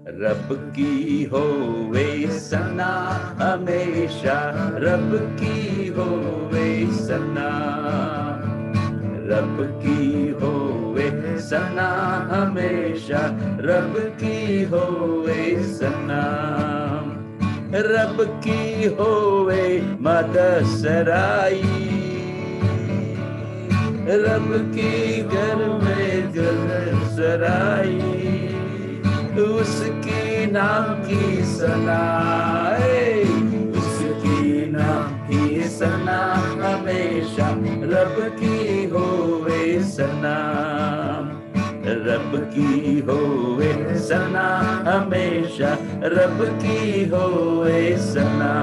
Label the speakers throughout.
Speaker 1: रब की होवे सना हमेशा, रब की होवे सना, रब की होवे सना हमेशा, रब की होवे सना, रब की होवे मदद सराई, रब की घर में घर सराई, उसकी नाम की सनाए, उसकी नाम की सना हमेशा, रब की होवे सना, रब की होवे सना हमेशा, रब की होवे सना।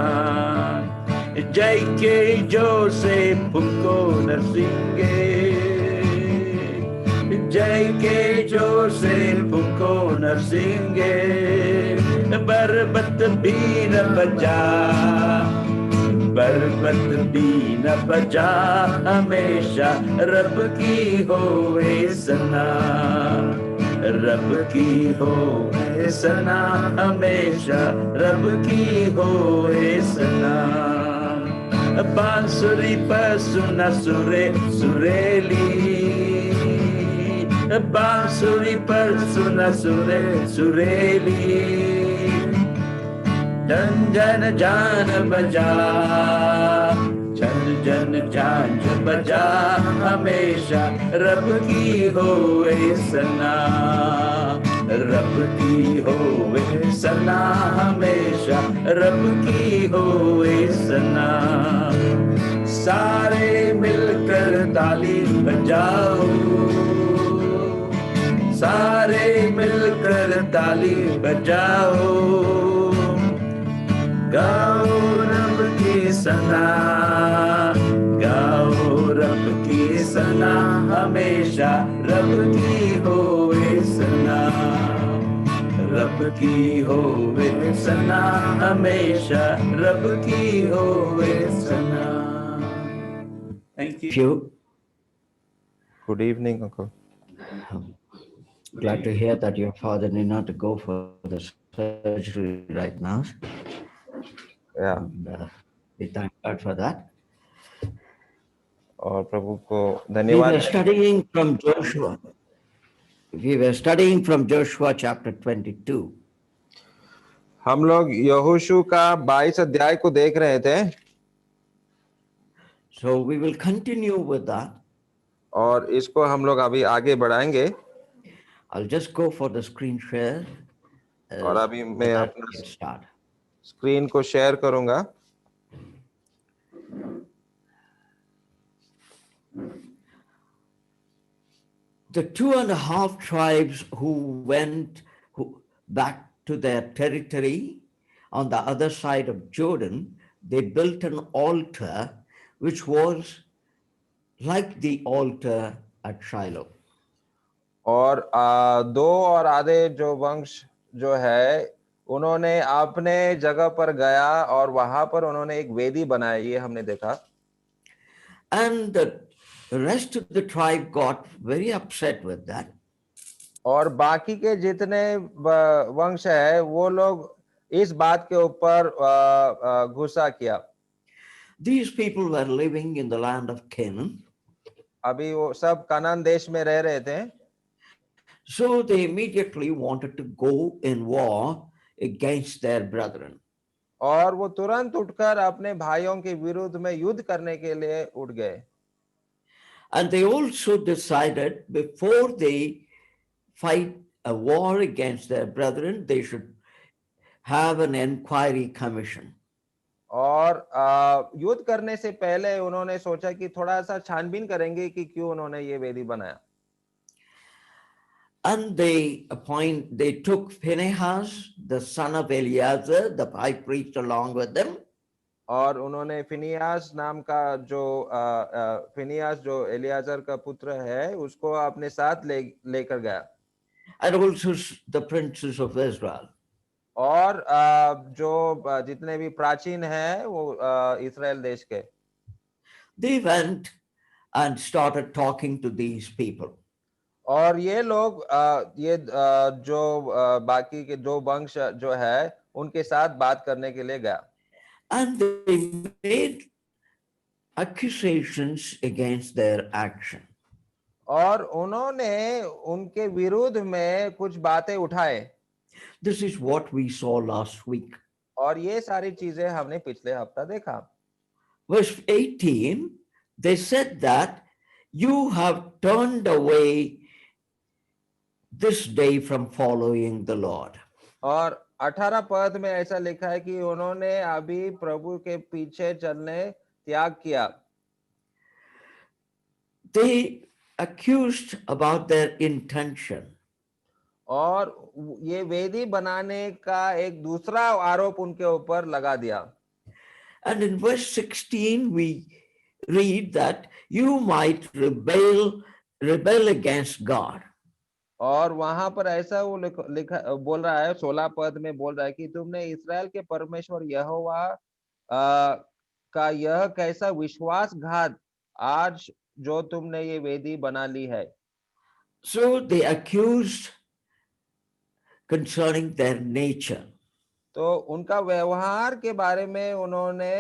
Speaker 1: जय के जोर से फूको नरसिंगे, जय के जोर से फूको नरसिंगे, बरबत भी न बजा, बरबत भी न बजा हमेशा, रब की होवे सना, रब की होवे सना हमेशा, रब की होवे सना। बांसुरी पर सुना सुरे सुरेली, बांसुरी पर सुना सुरे सुरेली, जन जन जान बजा, जन जन जान बजा हमेशा, रब की होवे सना, रब की होवे सना हमेशा, रब की होवे सना। सारे मिलकर ताली बजाओ, सारे मिलकर ताली बजाओ, गाओ रब की सना, गाओ रब की सना हमेशा, रब की होवे सना, रब की होवे सना हमेशा, रब की होवे सना। Thank you.
Speaker 2: Good evening, uncle.
Speaker 3: Glad to hear that your father need not to go for the surgery right now.
Speaker 2: Yeah.
Speaker 3: And, we thank God for that.
Speaker 2: और प्रभु को
Speaker 3: We
Speaker 2: धन्यवाद।
Speaker 3: were studying from Joshua. We were studying from Joshua chapter 22.
Speaker 2: हम लोग यहोशू का 22 अध्याय को देख रहे थे,
Speaker 3: So we will continue with that.
Speaker 2: और इसको हम लोग अभी आगे बढ़ाएंगे।
Speaker 3: I'll just go for the screen share.
Speaker 2: और अभी मैं
Speaker 3: that
Speaker 2: अपना
Speaker 3: we can start.
Speaker 2: स्क्रीन को शेयर करूंगा।
Speaker 3: The 2.5 tribes who went back to their territory on the other side of Jordan, they built an altar which was like the altar at Shiloh.
Speaker 2: और दो और आधे जो वंश जो है, उन्होंने अपने जगह पर गया और वहां पर उन्होंने एक वेदी बनाई, ये हमने देखा।
Speaker 3: And the rest of the tribe got very upset with that.
Speaker 2: और बाकी के जितने वंश है वो लोग इस बात के ऊपर गुस्सा किया।
Speaker 3: These people were living in the land of Canaan.
Speaker 2: अभी वो सब कनान देश में रह रहे थे।
Speaker 3: So they immediately wanted to go in war against their brethren.
Speaker 2: और वो तुरंत उठकर अपने भाइयों के विरुद्ध में युद्ध करने के लिए उठ गए।
Speaker 3: And they also decided before they fight a war against their brethren, they should have an inquiry commission.
Speaker 2: और युद्ध करने से पहले उन्होंने सोचा कि थोड़ा सा छानबीन करेंगे कि क्यों उन्होंने ये वेदी बनाया।
Speaker 3: And they took Phinehas, the son of Eleazar, the high priest, along with them.
Speaker 2: और उन्होंने फिनियास नाम का जो फिनियास जो एलियाजर का पुत्र है उसको अपने साथ लेकर गया।
Speaker 3: And also the princes of Israel.
Speaker 2: और जो जितने भी प्राचीन हैं वो इस्राएल देश के।
Speaker 3: They went and started talking to these people.
Speaker 2: और ये लोग जो बाकी के जो वंश जो है उनके साथ बात करने के लिए गया
Speaker 3: And they made accusations against their action.
Speaker 2: और उन्होंने उनके विरुद्ध में कुछ बातें उठाए
Speaker 3: This is what we saw last week.
Speaker 2: और ये सारी चीजें हमने पिछले हफ्ता देखा
Speaker 3: Verse 18, they said that you have turned away this day from following the Lord.
Speaker 2: और 18 पद में ऐसा लिखा है कि उन्होंने अभी प्रभु के पीछे चलने त्याग किया
Speaker 3: They accused about their intention.
Speaker 2: और ये वेदी बनाने का एक दूसरा आरोप उनके ऊपर लगा दिया
Speaker 3: And in verse 16, we read that you might rebel against God.
Speaker 2: और वहां पर ऐसा वो लिखा बोल रहा है 16 पद में बोल रहा है कि तुमने इस्राएल के परमेश्वर यहोवा का यह कैसा विश्वासघात आज जो तुमने ये वेदी बना ली है
Speaker 3: So they accused concerning their nature.
Speaker 2: तो उनका व्यवहार के बारे में उन्होंने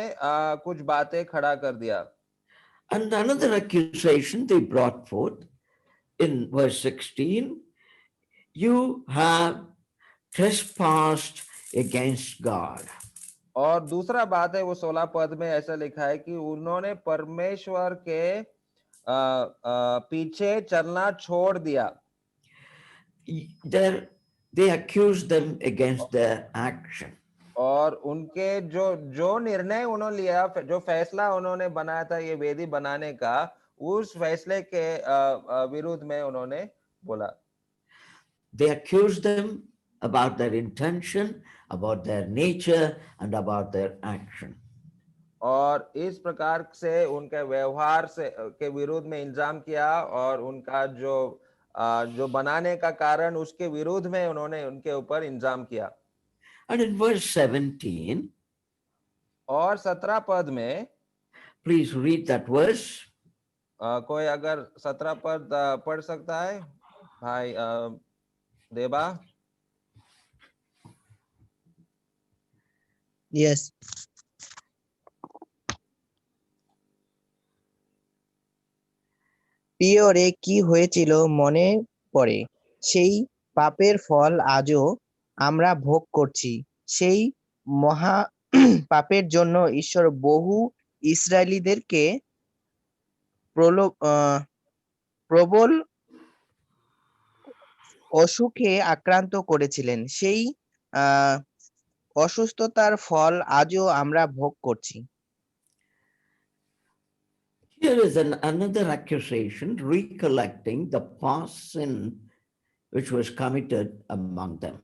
Speaker 2: कुछ बातें खड़ा कर दिया
Speaker 3: And another accusation they brought forth in verse 16, you have trespassed against God.
Speaker 2: और दूसरा बात है वो 16 पद में ऐसा लिखा है कि उन्होंने परमेश्वर के पीछे चलना छोड़ दिया
Speaker 3: They accused them against their action.
Speaker 2: और उनके जो निर्णय उन्होंने लिया जो फैसला उन्होंने बनाया था ये वेदी बनाने का उस फैसले के विरुद्ध में उन्होंने बोला
Speaker 3: They accused them about their intention, about their nature, and about their action.
Speaker 2: और इस प्रकार से उनके व्यवहार से के विरुद्ध में इल्जाम किया और उनका जो बनाने का कारण उसके विरुद्ध में उन्होंने उनके ऊपर इल्जाम किया
Speaker 3: And in verse 17,
Speaker 2: और 17 पद में
Speaker 3: please read that verse.
Speaker 2: कोई अगर 17 पद पढ़ सकता है भाई देबा
Speaker 4: Yes. পিয়রে কি হয়েছিল মনে পড়ে সেই পাপের ফল আজও আমরা ভোগ করছি সেই মহা পাপের জন্য ঈশ্বর বহু ইসরায়েলীদেরকে প্রবল অসুখে আক্রান্ত করেছিলেন সেই অসুস্থতার ফল আজও আমরা ভোগ করছি
Speaker 3: Here is another accusation recollecting the past sin which was committed among them.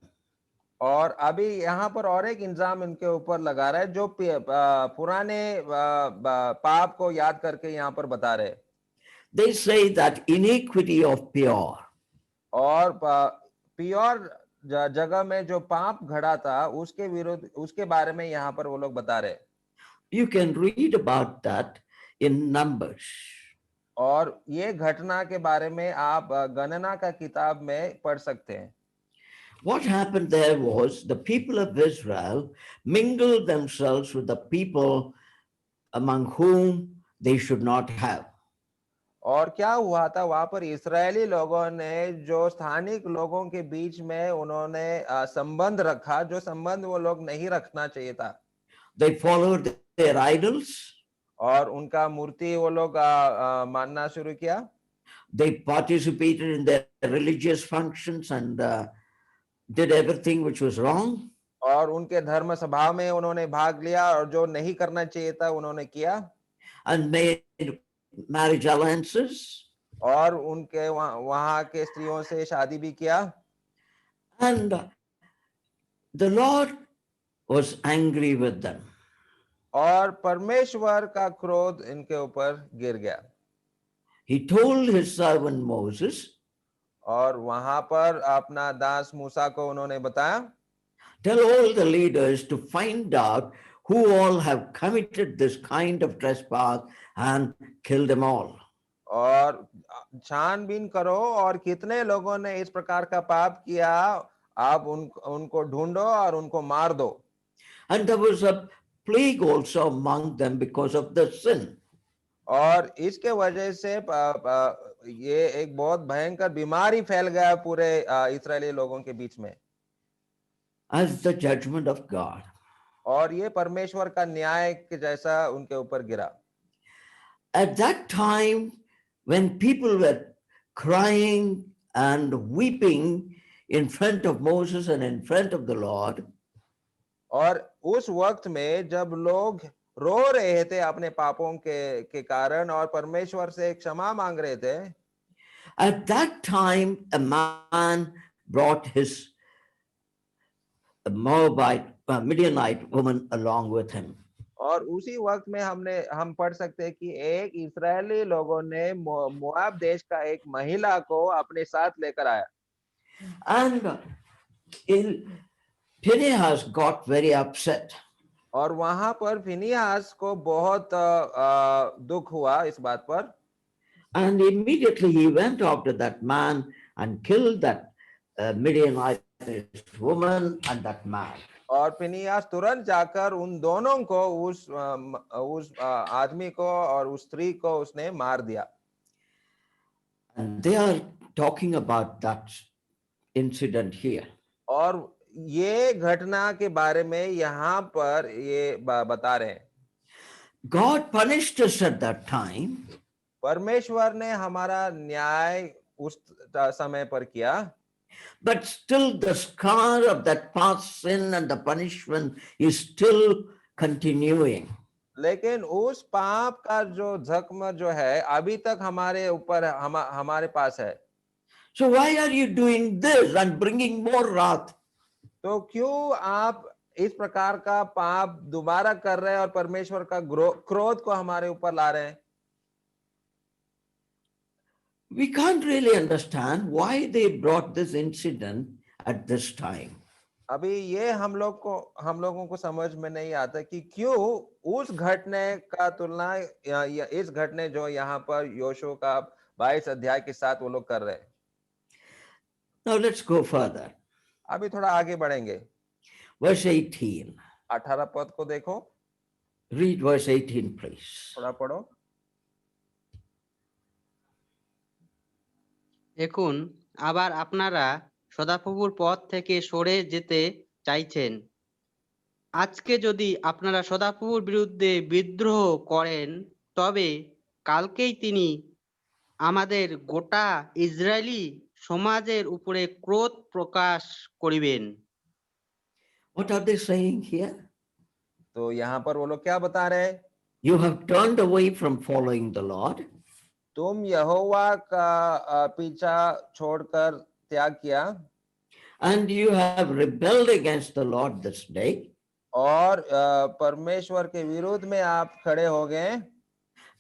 Speaker 2: और अभी यहाँ पर और एक इल्जाम इनके ऊपर लगा रहा है जो पुराने पाप को याद करके यहाँ पर बता रहे
Speaker 3: They say that iniquity of Peor.
Speaker 2: और पियोर जगह में जो पाप घड़ा था उसके विरुद्ध उसके बारे में यहाँ पर वो लोग बता रहे
Speaker 3: You can read about that in Numbers.
Speaker 2: और ये घटना के बारे में आप गणना का किताब में पढ़ सकते हैं
Speaker 3: What happened there was the people of Israel mingled themselves with the people among whom they should not have.
Speaker 2: और क्या हुआ था वहां पर इस्राएली लोगों ने जो स्थानिक लोगों के बीच में उन्होंने संबंध रखा जो संबंध वो लोग नहीं रखना चाहिए था
Speaker 3: They followed their idols.
Speaker 2: और उनका मूर्ति वो लोग मानना शुरू किया
Speaker 3: They participated in their religious functions and did everything which was wrong.
Speaker 2: और उनके धर्म सभा में उन्होंने भाग लिया और जो नहीं करना चाहिए था उन्होंने किया
Speaker 3: And made marriage alliances.
Speaker 2: और उनके वहां के स्त्रियों से शादी भी किया
Speaker 3: And the Lord was angry with them.
Speaker 2: और परमेश्वर का क्रोध इनके ऊपर गिर गया
Speaker 3: He told his servant Moses,
Speaker 2: और वहां पर अपना दास मूसा को उन्होंने बताया
Speaker 3: tell all the leaders to find out who all have committed this kind of trespass and kill them all.
Speaker 2: और छानबीन करो और कितने लोगों ने इस प्रकार का पाप किया, आप उनको ढूंढो और उनको मार दो।
Speaker 3: And there was a plague also among them because of the sin.
Speaker 2: और इसके वजह से ये एक बहुत भयंकर बीमारी फैल गया पूरे इस्राएली लोगों के बीच में,
Speaker 3: As the judgment of God.
Speaker 2: और ये परमेश्वर का न्याय के जैसा उनके ऊपर गिरा।
Speaker 3: At that time, when people were crying and weeping in front of Moses and in front of the Lord,
Speaker 2: और उस वक्त में जब लोग रो रहे थे अपने पापों के कारण और परमेश्वर से क्षमा मांग रहे थे,
Speaker 3: at that time, a man brought his Moabite, Midianite woman along with him.
Speaker 2: और उसी वक्त में हम पढ़ सकते हैं कि एक इस्राएली लोगों ने मोआब देश का एक महिला को अपने साथ लेकर आया।
Speaker 3: And Phinehas got very upset.
Speaker 2: और वहां पर फिनिहास को बहुत दुख हुआ इस बात पर।
Speaker 3: And immediately he went after that man and killed that Midianite woman and that man.
Speaker 2: और फिनिहास तुरंत जाकर उन दोनों को उस आदमी को और उस स्त्री को उसने मार दिया।
Speaker 3: And they are talking about that incident here.
Speaker 2: और ये घटना के बारे में यहाँ पर ये बता रहे हैं।
Speaker 3: God punished us at that time.
Speaker 2: परमेश्वर ने हमारा न्याय उस समय पर किया,
Speaker 3: but still the scar of that past sin and the punishment is still continuing.
Speaker 2: लेकिन उस पाप का जो जख्म जो है अभी तक हमारे ऊपर हमारे पास है।
Speaker 3: So why are you doing this and bringing more wrath?
Speaker 2: तो क्यों आप इस प्रकार का पाप दोबारा कर रहे हैं और परमेश्वर का क्रोध को हमारे ऊपर ला रहे हैं?
Speaker 3: We can't really understand why they brought this incident at this time.
Speaker 2: अभी ये हम लोगों को समझ में नहीं आता कि क्यों उस घटने का तुलना या इस घटने जो यहाँ पर योशुआ का 22 अध्याय के साथ वो लोग कर रहे हैं।
Speaker 3: Now let's go further.
Speaker 2: अभी थोड़ा आगे बढ़ेंगे।
Speaker 3: Verse 18.
Speaker 2: 18 पद को देखो।
Speaker 3: Read verse 18, please.
Speaker 2: थोड़ा पढ़ो।
Speaker 5: দেখুন, আবার আপনারা সদাপ্রভুর পথ থেকে সরে যেতে চাইছেন। আজকে যদি আপনারা সদাপ্রভুর বিরুদ্ধে বিদ্রোহ করেন, তবে কালকেই তিনি আমাদের গোটা ইসরায়েলি সমাজের উপরে ক্রোধ প্রকাশ করিবেন।
Speaker 3: What are they saying here?
Speaker 2: तो यहाँ पर वो लोग क्या बता रहे हैं?
Speaker 3: You have turned away from following the Lord.
Speaker 2: तुम यहोवा का पीछा छोड़कर त्याग किया,
Speaker 3: and you have rebelled against the Lord this day.
Speaker 2: और परमेश्वर के विरोध में आप खड़े हो गए।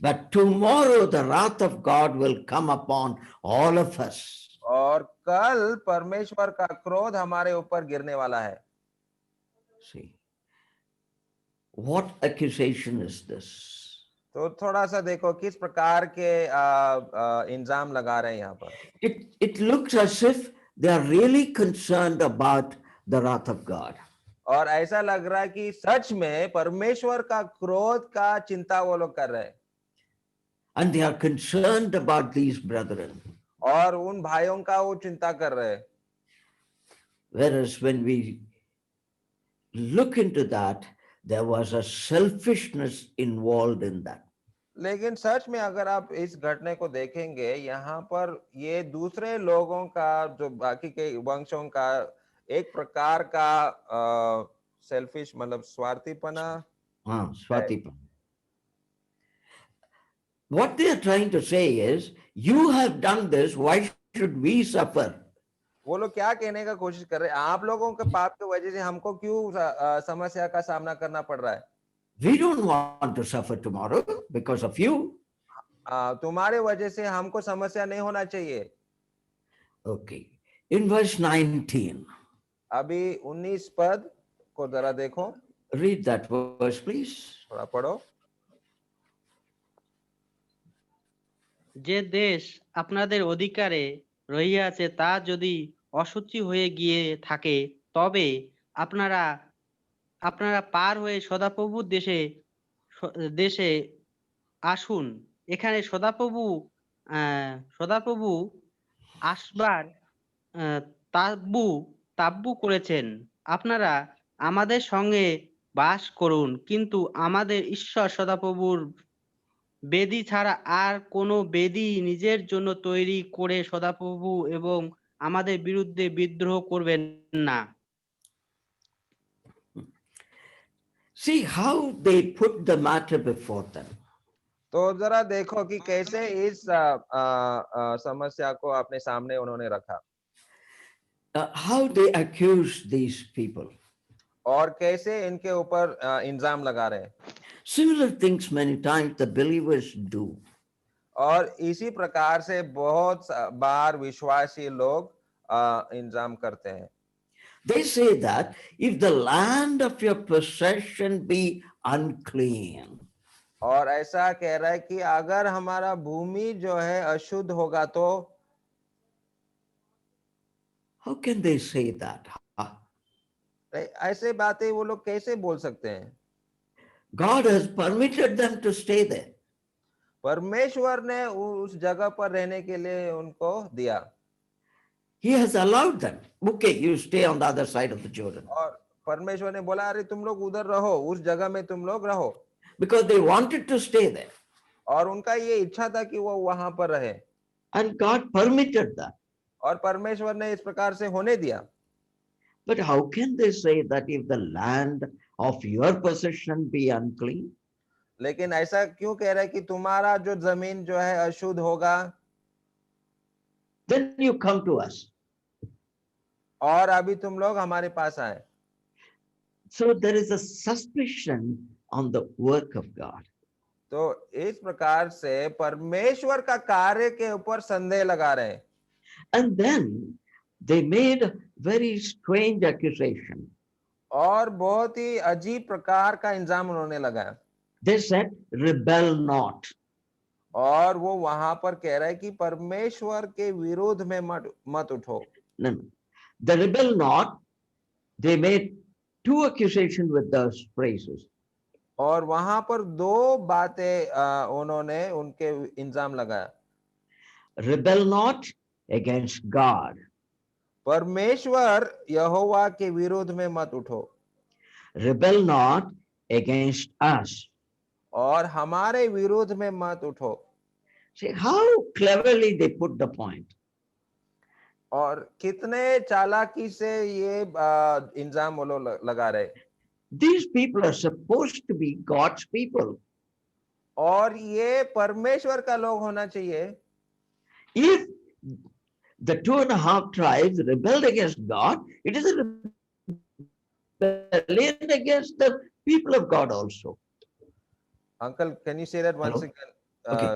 Speaker 3: But tomorrow the wrath of God will come upon all of us.
Speaker 2: और कल परमेश्वर का क्रोध हमारे ऊपर गिरने वाला है।
Speaker 3: See, what accusation is this?
Speaker 2: तो थोड़ा सा देखो किस प्रकार के इंजाम लगा रहे हैं यहाँ पर।
Speaker 3: It looks as if they are really concerned about the wrath of God.
Speaker 2: और ऐसा लग रहा है कि सच में परमेश्वर का क्रोध का चिंता वो लोग कर रहे हैं।
Speaker 3: And they are concerned about these brethren.
Speaker 2: और उन भाइयों का वो चिंता कर रहे हैं।
Speaker 3: Whereas when we look into that, there was a selfishness involved in that.
Speaker 2: लेकिन सच में अगर आप इस घटने को देखेंगे, यहाँ पर ये दूसरे लोगों का जो बाकी के वंशों का एक प्रकार का सेल्फिश मतलब स्वार्थीपना।
Speaker 3: Swatipana. What they are trying to say is, you have done this, why should we suffer?
Speaker 2: वो लोग क्या कहने का कोशिश कर रहे हैं? आप लोगों के पाप की वजह से हमको क्यों समस्या का सामना करना पड़ रहा है?
Speaker 3: We don't want to suffer tomorrow because of you.
Speaker 2: तुम्हारे वजह से हमको समस्या नहीं होना चाहिए।
Speaker 3: Okay. In verse 19.
Speaker 2: अभी 19 पद को जरा देखो।
Speaker 3: Read that verse, please.
Speaker 2: थोड़ा पढ़ो।
Speaker 5: যে দেশ আপনাদের অধিকারে রহিয়াছে তা যদি অসুচি হয়ে গিয়ে থাকে, তবে আপনারা আপনারা পার হয়ে সদাপ্রভুর দেশে আসুন। এখানে সদাপ্রভু আসবার আহ, তাব্বু তাব্বু করেছেন। আপনারা আমাদের সঙ্গে বাস করুন, কিন্তু আমাদের ঈশ্বর সদাপ্রভুর বেদী ছাড়া আর কোনো বেদী নিজের জন্য তৈরি করে সদাপ্রভু এবং আমাদের বিরুদ্ধে বিদ্রোহ করবেন না।
Speaker 3: See how they put the matter before them.
Speaker 2: तो जरा देखो कि कैसे इस समस्या को अपने सामने उन्होंने रखा
Speaker 3: How they accuse these people.
Speaker 2: और कैसे इनके ऊपर इल्जाम लगा रहे हैं।
Speaker 3: Similar things many times the believers do.
Speaker 2: और इसी प्रकार से बहुत बार विश्वासी लोग इल्जाम करते हैं।
Speaker 3: They say that if the land of your possession be unclean,
Speaker 2: और ऐसा कह रहा है कि अगर हमारा भूमि जो है अशुद्ध होगा तो
Speaker 3: how can they say that?
Speaker 2: ऐसे बातें वो लोग कैसे बोल सकते हैं।
Speaker 3: God has permitted them to stay there.
Speaker 2: परमेश्वर ने उस जगह पर रहने के लिए उनको दिया
Speaker 3: He has allowed them. Okay, you stay on the other side of the Jordan.
Speaker 2: और परमेश्वर ने बोला अरे तुम लोग उधर रहो, उस जगह में तुम लोग रहो,
Speaker 3: Because they wanted to stay there.
Speaker 2: और उनका ये इच्छा था कि वो वहां पर रहे
Speaker 3: And God permitted that.
Speaker 2: और परमेश्वर ने इस प्रकार से होने दिया।
Speaker 3: But how can they say that if the land of your possession be unclean?
Speaker 2: लेकिन ऐसा क्यों कह रहा है कि तुम्हारा जो जमीन जो है अशुद्ध होगा
Speaker 3: Then you come to us.
Speaker 2: और अभी तुम लोग हमारे पास आए।
Speaker 3: So there is a suspicion on the work of God.
Speaker 2: तो इस प्रकार से परमेश्वर का कार्य के ऊपर संदेह लगा रहे हैं।
Speaker 3: And then they made a very strange accusation.
Speaker 2: और बहुत ही अजीब प्रकार का इल्जाम उन्होंने लगाया
Speaker 3: They said, rebel not.
Speaker 2: और वो वहां पर कह रहा है कि परमेश्वर के विरोध में मत उठो।
Speaker 3: No, no. The rebel not, they made two accusations with those phrases.
Speaker 2: और वहां पर दो बातें उन्होंने उनके इल्जाम लगाया।
Speaker 3: Rebel not against God.
Speaker 2: परमेश्वर यहोवा के विरोध में मत उठो
Speaker 3: Rebel not against us.
Speaker 2: और हमारे विरोध में मत उठो।
Speaker 3: See how cleverly they put the point.
Speaker 2: और कितने चालाकी से ये इल्जाम वो लोग लगा रहे।
Speaker 3: These people are supposed to be God's people.
Speaker 2: और ये परमेश्वर का लोग होना चाहिए।
Speaker 3: If the 2.5 tribes rebelled against God, it is a rebellion against the people of God also.
Speaker 2: Uncle, can you say that once
Speaker 3: Hello?
Speaker 2: again?
Speaker 3: Okay.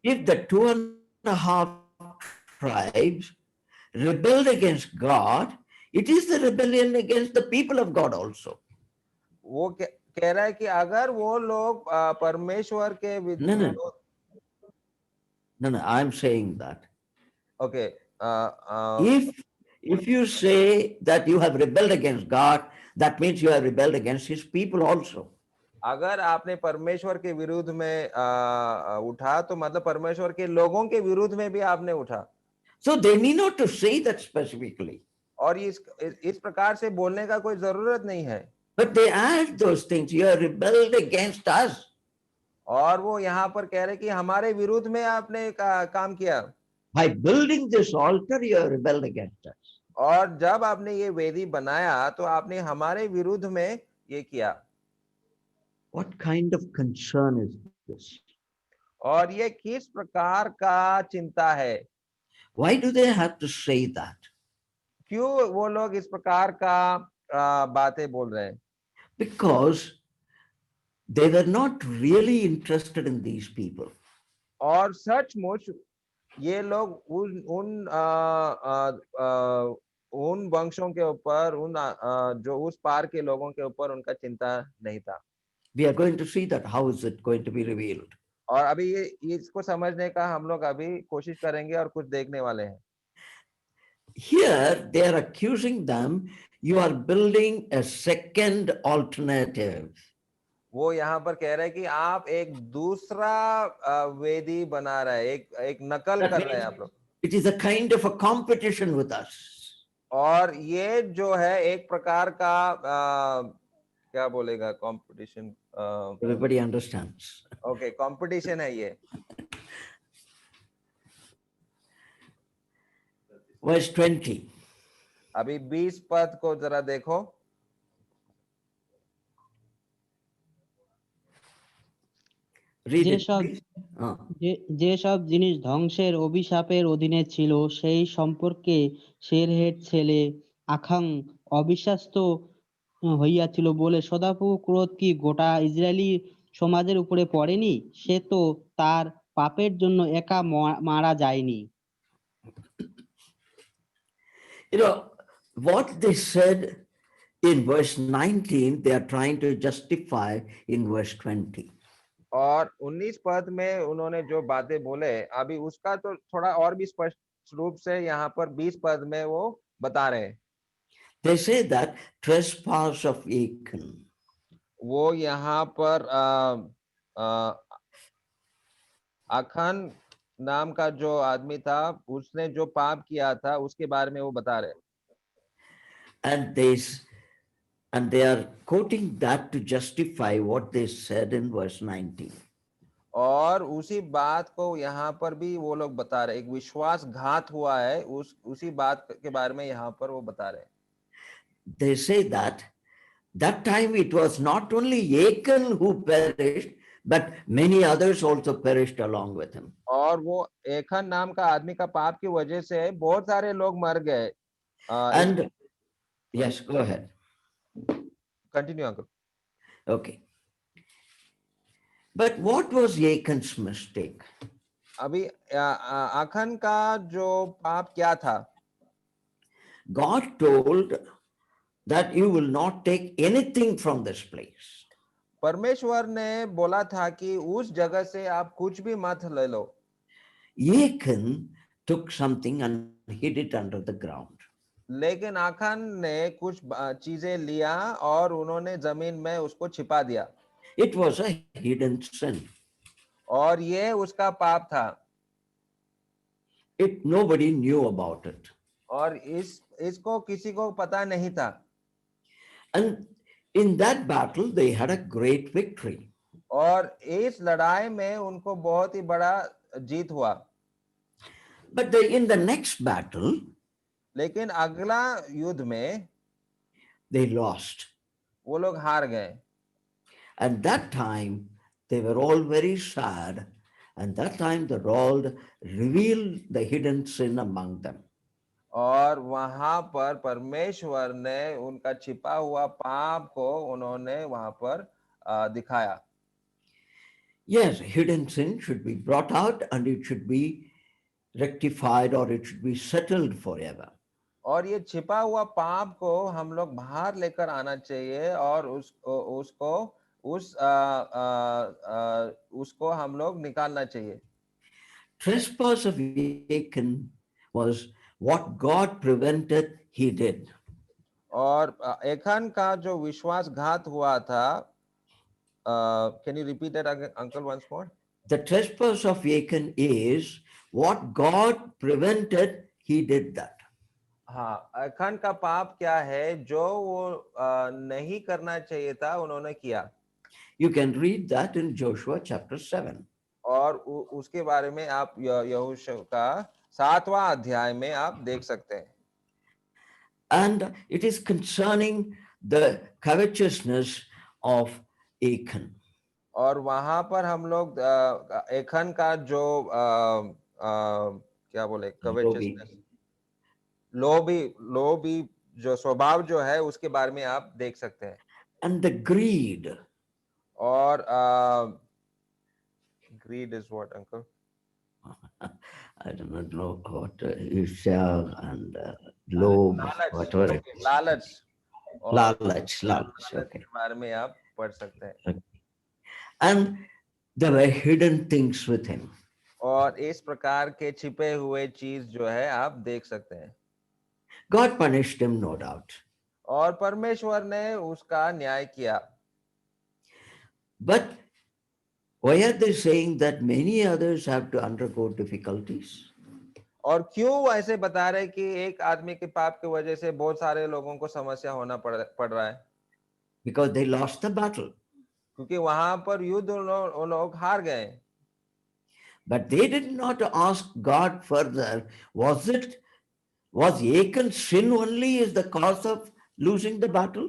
Speaker 3: If the 2.5 tribes rebelled against God, it is the rebellion against the people of God also.
Speaker 2: वो कह रहा है कि अगर वो लोग परमेश्वर के
Speaker 3: No, I'm saying that.
Speaker 2: Okay.
Speaker 3: If you say that you have rebelled against God, that means you have rebelled against his people also.
Speaker 2: अगर आपने परमेश्वर के विरुद्ध में उठा तो मतलब परमेश्वर के लोगों के विरुद्ध में भी आपने उठा।
Speaker 3: So they need not to say that specifically.
Speaker 2: और इस प्रकार से बोलने का कोई जरूरत नहीं है।
Speaker 3: But they add those things. You have rebelled against us.
Speaker 2: और वो यहाँ पर कह रहे कि हमारे विरुद्ध में आपने काम किया।
Speaker 3: By building this altar, you have rebelled against us.
Speaker 2: और जब आपने ये वेदी बनाया तो आपने हमारे विरुद्ध में ये किया।
Speaker 3: What kind of concern is this?
Speaker 2: और ये किस प्रकार का चिंता है?
Speaker 3: Why do they have to say that?
Speaker 2: क्यों वो लोग इस प्रकार का बातें बोल रहे हैं?
Speaker 3: Because they were not really interested in these people.
Speaker 2: और सचमुच ये लोग उन वंशों के ऊपर जो उस पार के लोगों के ऊपर उनका चिंता नहीं था।
Speaker 3: We are going to see that how is it going to be revealed.
Speaker 2: और अभी ये इसको समझने का हम लोग अभी कोशिश करेंगे और कुछ देखने वाले हैं।
Speaker 3: Here they are accusing them, you are building a second alternative.
Speaker 2: वो यहाँ पर कह रहे हैं कि आप एक दूसरा वेदी बना रहे हैं, एक नकल
Speaker 3: That
Speaker 2: कर रहे हैं
Speaker 3: means
Speaker 2: आप लोग।
Speaker 3: it is a kind of a competition with us.
Speaker 2: और ये जो है एक प्रकार का क्या बोलेगा, competition.
Speaker 3: Everybody understands.
Speaker 2: Okay, competition है ये।
Speaker 3: Verse 20.
Speaker 2: अभी 20 पद को जरा देखो।
Speaker 3: Read it,
Speaker 5: যেসব
Speaker 3: please.
Speaker 5: যেসব জিনিস ধ্বংসের অভিশাপের অধীনে ছিল সেই সম্পর্কে শেরহের ছেলে আখাং অবিশ্বাস্ত হইয়াছিল বলে সদাপ্রভু ক্রোধ কি গোটা ইসরায়েলি সমাজের উপরে পড়েনি? সে তো তার পাপের জন্য একা মারা যায়নি।
Speaker 3: You know, what they said in verse 19, they are trying to justify in verse 20.
Speaker 2: और 19 पद में उन्होंने जो बातें बोले, अभी उसका तो थोड़ा और भी स्पष्ट रूप से यहाँ पर 20 पद में वो बता रहे हैं।
Speaker 3: They say that trespass of Achan.
Speaker 2: वो यहाँ पर आखान नाम का जो आदमी था, उसने जो पाप किया था उसके बारे में वो बता रहे हैं।
Speaker 3: And they are quoting that to justify what they said in verse 19.
Speaker 2: और उसी बात को यहाँ पर भी वो लोग बता रहे हैं, एक विश्वासघात हुआ है, उसी बात के बारे में यहाँ पर वो बता रहे हैं।
Speaker 3: They say that time it was not only Achan who perished, but many others also perished along with him.
Speaker 2: और वो एखन नाम का आदमी का पाप की वजह से बहुत सारे लोग मर गए।
Speaker 3: And yes, go ahead.
Speaker 2: Continue uncle.
Speaker 3: Okay. But what was Achan's mistake?
Speaker 2: अभी आखन का जो पाप क्या था?
Speaker 3: God told that you will not take anything from this place.
Speaker 2: परमेश्वर ने बोला था कि उस जगह से आप कुछ भी मत ले लो।
Speaker 3: Achan took something and hid it under the ground.
Speaker 2: लेकिन आखन ने कुछ चीजें लिया और उन्होंने जमीन में उसको छिपा दिया।
Speaker 3: It was a hidden sin.
Speaker 2: और ये उसका पाप था।
Speaker 3: Nobody knew about it.
Speaker 2: और इसको किसी को पता नहीं था।
Speaker 3: And in that battle they had a great victory.
Speaker 2: और इस लड़ाई में उनको बहुत ही बड़ा जीत हुआ।
Speaker 3: But in the next battle,
Speaker 2: लेकिन अगला युद्ध में
Speaker 3: they lost.
Speaker 2: वो लोग हार गए।
Speaker 3: And that time they were all very sad. And that time the Lord revealed the hidden sin among them.
Speaker 2: और वहां पर परमेश्वर ने उनका छिपा हुआ पाप को उन्होंने वहां पर दिखाया।
Speaker 3: Yes, hidden sin should be brought out and it should be rectified or it should be settled forever.
Speaker 2: और ये छिपा हुआ पाप को हम लोग बाहर लेकर आना चाहिए और उसको हम लोग निकालना चाहिए।
Speaker 3: Trespass of Achan was what God prevented, he did.
Speaker 2: और एखन का जो विश्वासघात हुआ था, can you repeat that uncle once more?
Speaker 3: The trespass of Achan is what God prevented, he did that.
Speaker 2: हाँ, एखन का पाप क्या है जो वो नहीं करना चाहिए था उन्होंने किया।
Speaker 3: You can read that in Joshua chapter 7.
Speaker 2: और उसके बारे में आप यहोशू का 7वां अध्याय में आप देख सकते हैं।
Speaker 3: And it is concerning the covetousness of Achan.
Speaker 2: और वहां पर हम लोग एखन का जो क्या बोले, कवेचसनेस, लोभी जो स्वभाव जो है उसके बारे में आप देख सकते हैं।
Speaker 3: And the greed.
Speaker 2: और greed is what, uncle?
Speaker 3: I do not know what Isha and lobe, whatever.
Speaker 2: Okay, लालच।
Speaker 3: Lalach, okay.
Speaker 2: के बारे में आप पढ़ सकते हैं।
Speaker 3: And There were hidden things with him.
Speaker 2: और इस प्रकार के छिपे हुए चीज जो है आप देख सकते हैं,
Speaker 3: God punished him, no doubt.
Speaker 2: और परमेश्वर ने उसका न्याय किया।
Speaker 3: But why are they saying that many others have to undergo difficulties?
Speaker 2: और क्यों ऐसे बता रहे कि एक आदमी के पाप की वजह से बहुत सारे लोगों को समस्या होना पड़ रहा है?
Speaker 3: Because they lost the battle.
Speaker 2: क्योंकि वहां पर युद्ध वो लोग हार गए।
Speaker 3: But they did not ask God further, was Achan's sin only is the cause of losing the battle?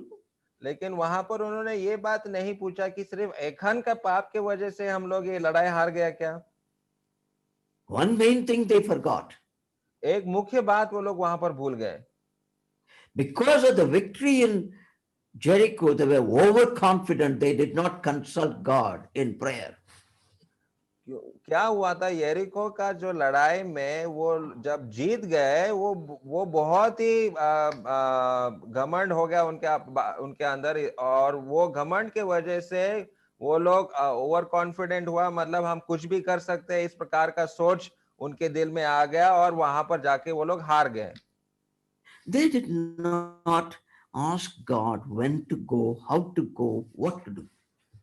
Speaker 2: लेकिन वहां पर उन्होंने ये बात नहीं पूछा कि सिर्फ एखन का पाप के वजह से हम लोग ये लड़ाई हार गया क्या?
Speaker 3: One main thing they forgot.
Speaker 2: एक मुख्य बात वो लोग वहां पर भूल गए।
Speaker 3: Because of the victory in Jericho, they were overconfident. They did not consult God in prayer.
Speaker 2: क्या हुआ था, यरीको का जो लड़ाई में वो जब जीत गए, वो बहुत ही घमंड हो गया उनके अंदर, और वो घमंड के वजह से वो लोग ओवर कॉन्फिडेंट हुआ, मतलब हम कुछ भी कर सकते हैं, इस प्रकार का सोच उनके दिल में आ गया, और वहां पर जाके वो लोग हार गए।
Speaker 3: They did not ask God when to go, how to go, what to do.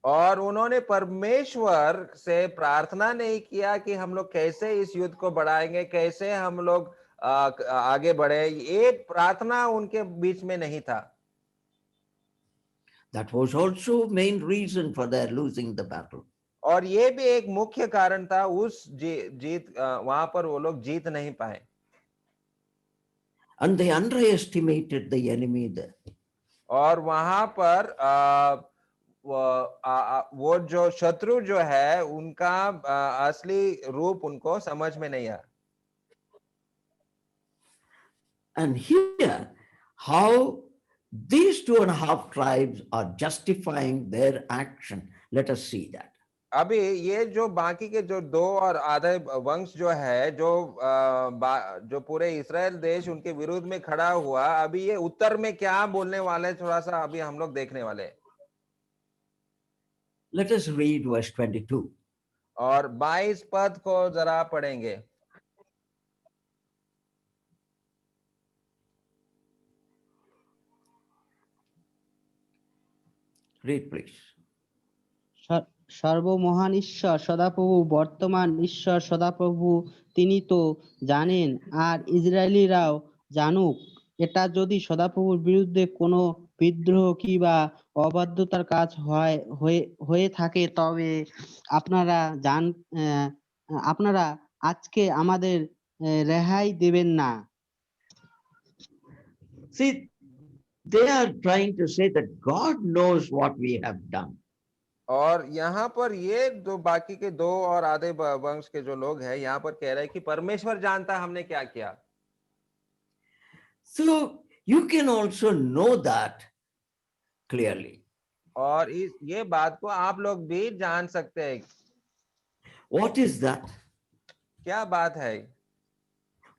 Speaker 2: और उन्होंने परमेश्वर से प्रार्थना नहीं किया कि हम लोग कैसे इस युद्ध को बढ़ाएंगे, कैसे हम लोग आगे बढ़े, ये प्रार्थना उनके बीच में नहीं था।
Speaker 3: That was also main reason for their losing the battle.
Speaker 2: और ये भी एक मुख्य कारण था उस जीत वहां पर वो लोग जीत नहीं पाए।
Speaker 3: And they underestimated the enemy there.
Speaker 2: और वहां पर वो जो शत्रु जो है उनका असली रूप उनको समझ में नहीं आया।
Speaker 3: And here, how these 2.5 tribes are justifying their action. Let us see that.
Speaker 2: अभी ये जो बाकी के जो 2 और आधे वंश जो है, जो पूरे इस्राएल देश उनके विरुद्ध में खड़ा हुआ, अभी ये उत्तर में क्या बोलने वाले, थोड़ा सा अभी हम लोग देखने वाले हैं।
Speaker 3: Let us read verse 22.
Speaker 2: और 22 पद को जरा पढ़ेंगे।
Speaker 3: Read, please.
Speaker 5: সর্বমহান ঈশ্বর সদাপ্রভু, বর্তমান ঈশ্বর সদাপ্রভু, তিনি তো জানেন, আর ইসরায়েলিরাও জানুক। এটা যদি সদাপ্রভুর বিরুদ্ধে কোনো বিদ্রোহ কি বা অবাধ্যতার কাজ হয়ে থাকে, তবে আপনারা আজকে আমাদের রেহাই দেবেন না।
Speaker 3: See, they are trying to say that God knows what we have done.
Speaker 2: और यहाँ पर ये बाकी के 2 और आधे वंश के जो लोग हैं, यहाँ पर कह रहे हैं कि परमेश्वर जानता है हमने क्या किया।
Speaker 3: So you can also know that clearly.
Speaker 2: और ये बात को आप लोग भी जान सकते हैं।
Speaker 3: What is that?
Speaker 2: क्या बात है?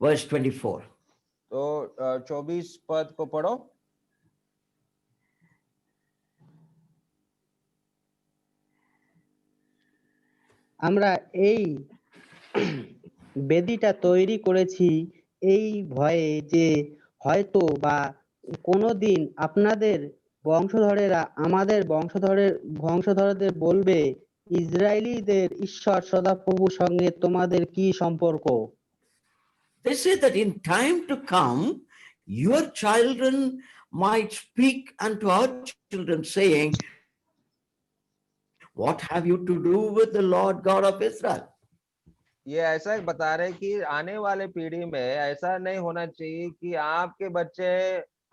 Speaker 3: Verse 24.
Speaker 2: तो 24 पद को पढ़ो।
Speaker 5: আমরা এই বেদিটা তৈরি করেছি এই ভয়ে যে হয়তো বা কোনোদিন আপনাদের বংশধরেরা আমাদের বংশধরদের বলবে, ইসরায়েলীদের ঈশ্বর সদাপ্রভুর সঙ্গে তোমাদের কি সম্পর্ক?
Speaker 3: They say that in time to come, your children might speak unto our children, saying, what have you to do with the Lord God of Israel?
Speaker 2: ये ऐसा बता रहे कि आने वाले पीढ़ी में ऐसा नहीं होना चाहिए कि आपके बच्चे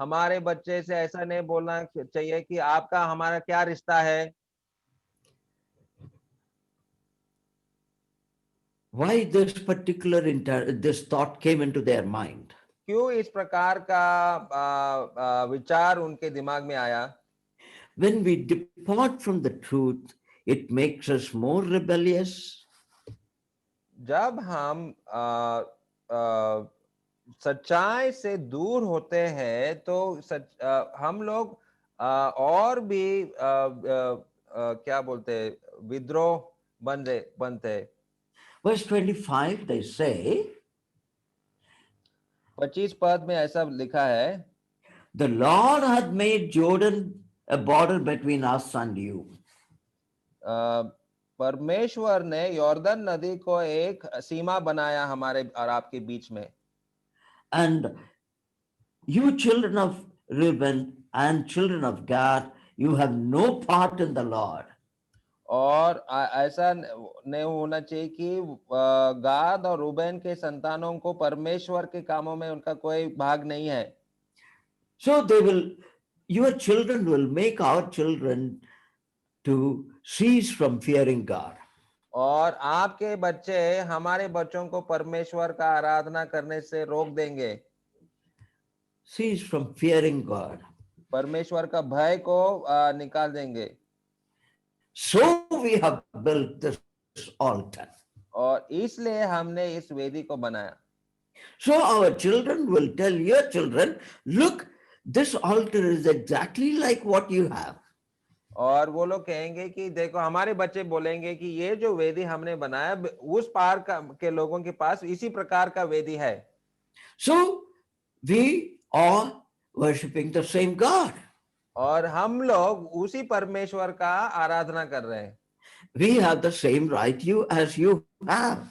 Speaker 2: हमारे बच्चे से ऐसा नहीं बोलना चाहिए कि आपका हमारा क्या रिश्ता है।
Speaker 3: Why this thought came into their mind?
Speaker 2: क्यों इस प्रकार का विचार उनके दिमाग में आया?
Speaker 3: When we depart from the truth, it makes us more rebellious.
Speaker 2: जब हम सच्चाई से दूर होते हैं तो हम लोग और भी क्या बोलते हैं, विद्रोह बनते हैं।
Speaker 3: Verse 25, they say,
Speaker 2: 25 पद में ऐसा लिखा है,
Speaker 3: the Lord hath made Jordan a border between us and you.
Speaker 2: परमेश्वर ने यॉर्दन नदी को एक सीमा बनाया हमारे और आपके बीच में।
Speaker 3: And you children of Reuben and children of Gad, you have no part in the Lord.
Speaker 2: और ऐसा नहीं होना चाहिए कि गाद और रूबेन के संतानों को परमेश्वर के कामों में उनका कोई भाग नहीं है।
Speaker 3: So your children will make our children to cease from fearing God.
Speaker 2: और आपके बच्चे हमारे बच्चों को परमेश्वर का आराधना करने से रोक देंगे।
Speaker 3: Cease from fearing God.
Speaker 2: परमेश्वर का भय को निकाल देंगे।
Speaker 3: So we have built this altar.
Speaker 2: और इसलिए हमने इस वेदी को बनाया।
Speaker 3: So our children will tell your children, look, this altar is exactly like what you have.
Speaker 2: और वो लोग कहेंगे कि देखो, हमारे बच्चे बोलेंगे कि ये जो वेदी हमने बनाया उस पार के लोगों के पास इसी प्रकार का वेदी है।
Speaker 3: So we are worshipping the same God.
Speaker 2: और हम लोग उसी परमेश्वर का आराधना कर रहे हैं।
Speaker 3: We have the same right as you have.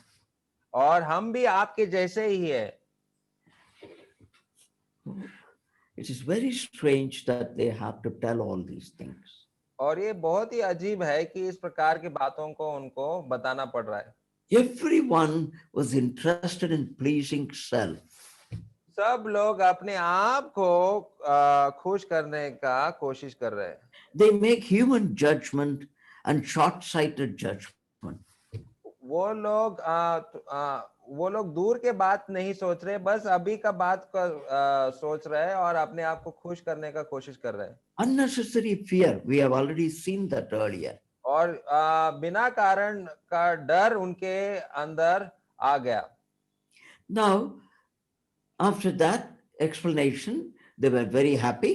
Speaker 2: और हम भी आपके जैसे ही है।
Speaker 3: It is very strange that they have to tell all these things.
Speaker 2: और ये बहुत ही अजीब है कि इस प्रकार की बातों को उनको बताना पड़ रहा है।
Speaker 3: Everyone was interested in pleasing self.
Speaker 2: सब लोग अपने आप को खुश करने का कोशिश कर रहे हैं।
Speaker 3: They make human judgment and short-sighted judgment.
Speaker 2: वो लोग दूर के बात नहीं सोच रहे, बस अभी का बात का सोच रहे हैं और अपने आप को खुश करने का कोशिश कर रहे हैं।
Speaker 3: Unnecessary fear, we have already seen that earlier.
Speaker 2: और बिना कारण का डर उनके अंदर आ गया।
Speaker 3: Now, after that explanation, they were very happy.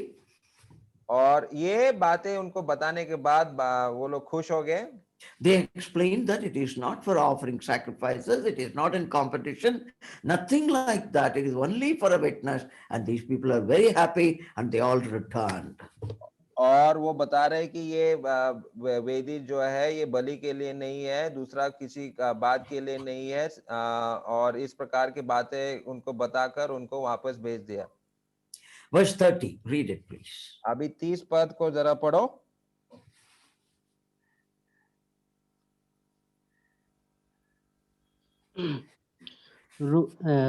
Speaker 2: और ये बातें उनको बताने के बाद वो लोग खुश हो गए।
Speaker 3: They explained that it is not for offering sacrifices, it is not in competition, nothing like that. It is only for a witness, and these people are very happy and they all returned.
Speaker 2: और वो बता रहे कि ये वेदी जो है ये बलि के लिए नहीं है, दूसरा किसी का बात के लिए नहीं है, और इस प्रकार की बातें उनको बताकर उनको वापस भेज दिया।
Speaker 3: Verse 30, read it please.
Speaker 2: अभी 30 पद को जरा पढ़ो।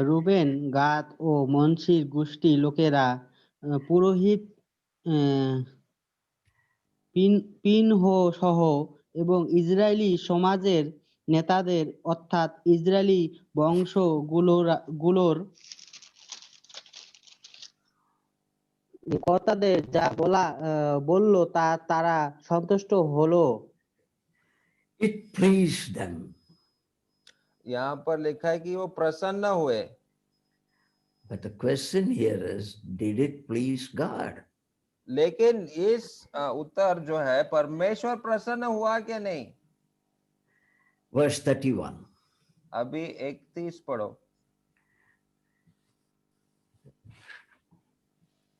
Speaker 5: রুবেন, গাদ ও মনসির গোষ্ঠী লোকেরা পুরোহিত পিনহ সহ এবং ইসরায়েলি সমাজের নেতাদের অর্থাৎ ইসরায়েলি বংশগুলোর কর্তাদের যা বলল তা তারা সন্তুষ্ট হলো।
Speaker 3: It pleased them.
Speaker 2: यहाँ पर लिखा है कि वो प्रसन्न हुए।
Speaker 3: But the question here is, did it please God?
Speaker 2: लेकिन इस उत्तर जो है, परमेश्वर प्रसन्न हुआ क्या नहीं?
Speaker 3: Verse 31.
Speaker 2: अभी 31 पढ़ो।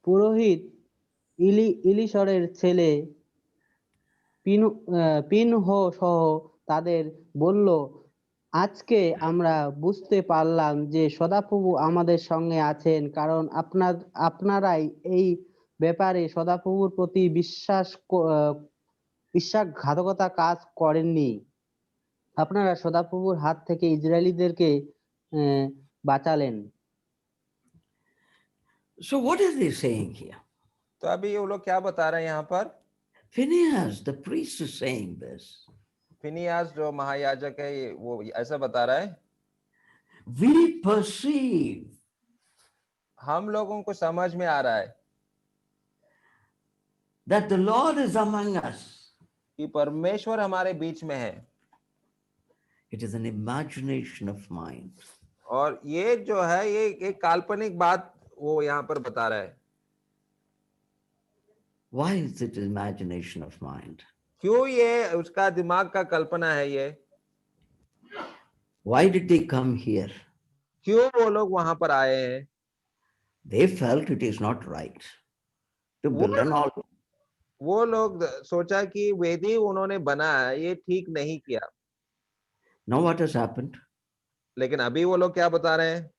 Speaker 5: পুরোহিত ইলিশরের ছেলে পিনহ সহ তাদের বলল, আজকে আমরা বুঝতে পারলাম যে সদাপ্রভু আমাদের সঙ্গে আছেন, কারণ আপনারাই এই ব্যাপারে সদাপ্রভুর প্রতি বিশ্বাসঘাতকতা কাজ করেননি। আপনারা সদাপ্রভুর হাত থেকে ইসরায়েলীদেরকে বাঁচালেন।
Speaker 3: So what is he saying here?
Speaker 2: तो अभी वो लोग क्या बता रहे हैं यहाँ पर?
Speaker 3: Phinehas, the priest, is saying this.
Speaker 2: फिनियास जो महायाजक है वो ऐसा बता रहा है,
Speaker 3: We perceive
Speaker 2: हम लोगों को समझ में आ रहा है
Speaker 3: that the Lord is among us.
Speaker 2: कि परमेश्वर हमारे बीच में है।
Speaker 3: It is an imagination of mind.
Speaker 2: और ये जो है ये एक काल्पनिक बात वो यहाँ पर बता रहा है।
Speaker 3: Why is it imagination of mind?
Speaker 2: क्यों ये उसका दिमाग का कल्पना है ये?
Speaker 3: Why did they come here?
Speaker 2: क्यों वो लोग वहां पर आए हैं?
Speaker 3: They felt it is not right to build an altar.
Speaker 2: वो लोग सोचा कि वेदी उन्होंने बनाया ये ठीक नहीं किया।
Speaker 3: Now what has happened?
Speaker 2: लेकिन अभी वो लोग क्या बता रहे हैं?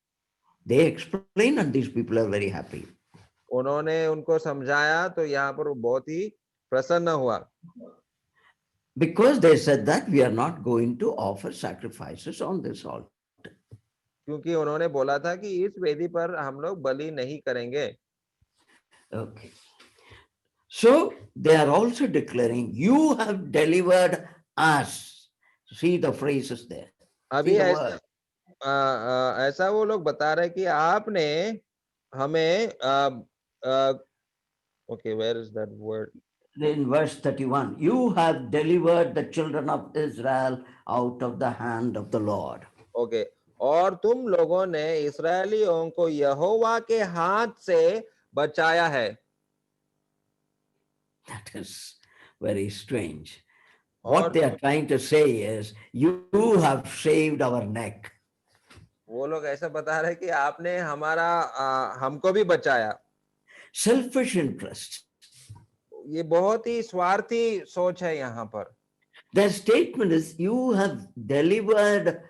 Speaker 3: They explain and these people are very happy.
Speaker 2: उन्होंने उनको समझाया तो यहाँ पर वो बहुत ही प्रसन्न हुआ,
Speaker 3: Because they said that we are not going to offer sacrifices on this altar.
Speaker 2: क्योंकि उन्होंने बोला था कि इस वेदी पर हम लोग बलि नहीं करेंगे।
Speaker 3: Okay. So they are also declaring, you have delivered us. See the phrases there.
Speaker 2: अभी
Speaker 3: See the
Speaker 2: ऐसा
Speaker 3: word.
Speaker 2: ऐसा वो लोग बता रहे कि आपने हमें okay, where is that word?
Speaker 3: In verse 31, you have delivered the children of Israel out of the hand of the Lord.
Speaker 2: Okay, और तुम लोगों ने इस्राएलियों को यहोवा के हाथ से बचाया है।
Speaker 3: That is very strange.
Speaker 2: और
Speaker 3: What they are trying to say is, you have saved our neck.
Speaker 2: वो लोग ऐसा बता रहे कि आपने हमारा हमको भी बचाया।
Speaker 3: Selfish interest.
Speaker 2: ये बहुत ही स्वार्थी सोच है यहाँ पर।
Speaker 3: Their statement is, you have delivered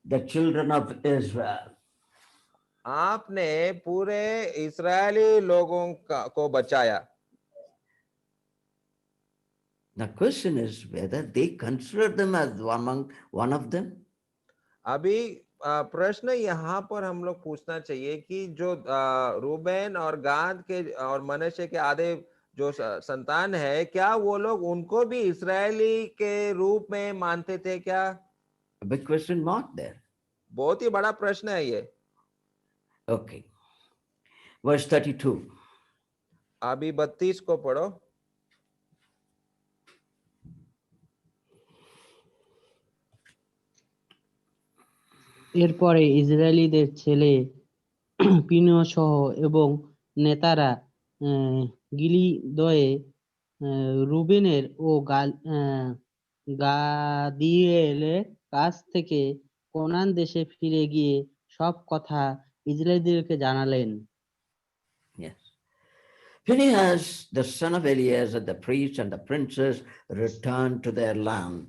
Speaker 3: the children of Israel.
Speaker 2: आपने पूरे इस्राएली लोगों को बचाया।
Speaker 3: The question is whether they consider them as one of them.
Speaker 2: अभी प्रश्न यहाँ पर हम लोग पूछना चाहिए कि जो रूबेन और गाद के और मनश्शे के आधे जो संतान है, क्या वो लोग उनको भी इस्राएली के रूप में मानते थे क्या?
Speaker 3: A big question mark there.
Speaker 2: बहुत ही बड़ा प्रश्न है ये।
Speaker 3: Okay. Verse 32.
Speaker 2: अभी 32 को पढ़ो।
Speaker 5: এরপরে ইসরায়েলীদের ছেলে পিনহ সহ এবং নেতারা গিলিদয়ে রুবেনের ও গাদিয়েলের কাছ থেকে কোনান দেশে ফিরে গিয়ে সব কথা ইসরায়েলীদেরকে জানালেন।
Speaker 3: Yes. Phinehas, the son of Eleazar, the priest and the princes returned to their land.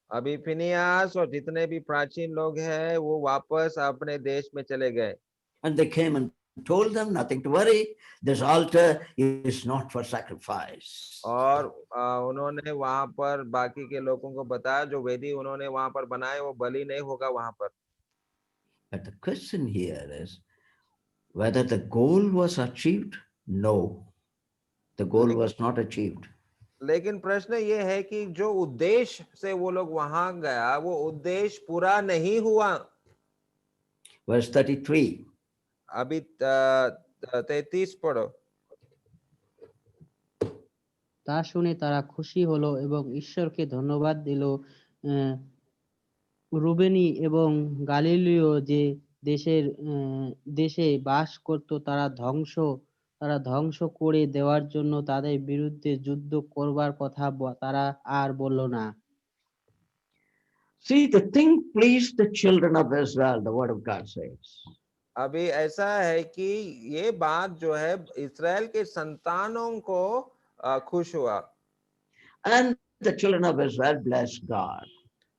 Speaker 2: अभी फिनियास और जितने भी प्राचीन लोग हैं वो वापस अपने देश में चले गए।
Speaker 3: And they came and told them, nothing to worry, this altar is not for sacrifice.
Speaker 2: और उन्होंने वहां पर बाकी के लोगों को बताया जो वेदी उन्होंने वहां पर बनाए वो बलि नहीं होगा वहां पर।
Speaker 3: But the question here is whether the goal was achieved. No, the goal was not achieved.
Speaker 2: लेकिन प्रश्न ये है कि जो उद्देश्य से वो लोग वहां गया वो उद्देश्य पूरा नहीं हुआ।
Speaker 3: Verse 33.
Speaker 2: अभी 33 पढ़ो।
Speaker 5: তা শুনে তারা খুশি হলো এবং ঈশ্বরকে ধন্যবাদ দিল। রুবেনী এবং গালিলীয় যে দেশে বাস করত তারা ধ্বংস করে দেওয়ার জন্য তাদের বিরুদ্ধে যুদ্ধ করবার কথা তারা আর বলল না।
Speaker 3: See, the thing pleased the children of Israel, the word of God says.
Speaker 2: अभी ऐसा है कि ये बात जो है इस्राएल के संतानों को खुश हुआ।
Speaker 3: And the children of Israel blessed God.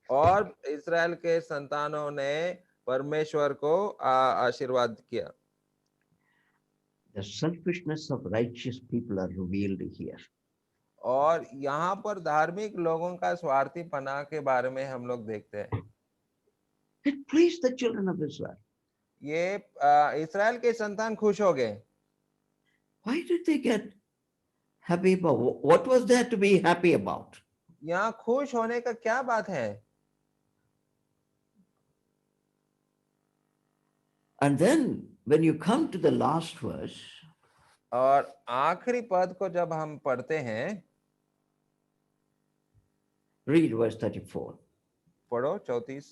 Speaker 2: और इस्राएल के संतानों ने परमेश्वर को आशीर्वाद किया।
Speaker 3: The selfishness of righteous people are revealed here.
Speaker 2: और यहाँ पर धार्मिक लोगों का स्वार्थीपना के बारे में हम लोग देखते हैं।
Speaker 3: It pleased the children of Israel.
Speaker 2: ये इस्राएल के संतान खुश हो गए।
Speaker 3: Why did they get happy about? What was there to be happy about?
Speaker 2: यहाँ खुश होने का क्या बात है?
Speaker 3: And then when you come to the last verse,
Speaker 2: और आखिरी पद को जब हम पढ़ते हैं,
Speaker 3: read verse 34.
Speaker 2: पढ़ो 34।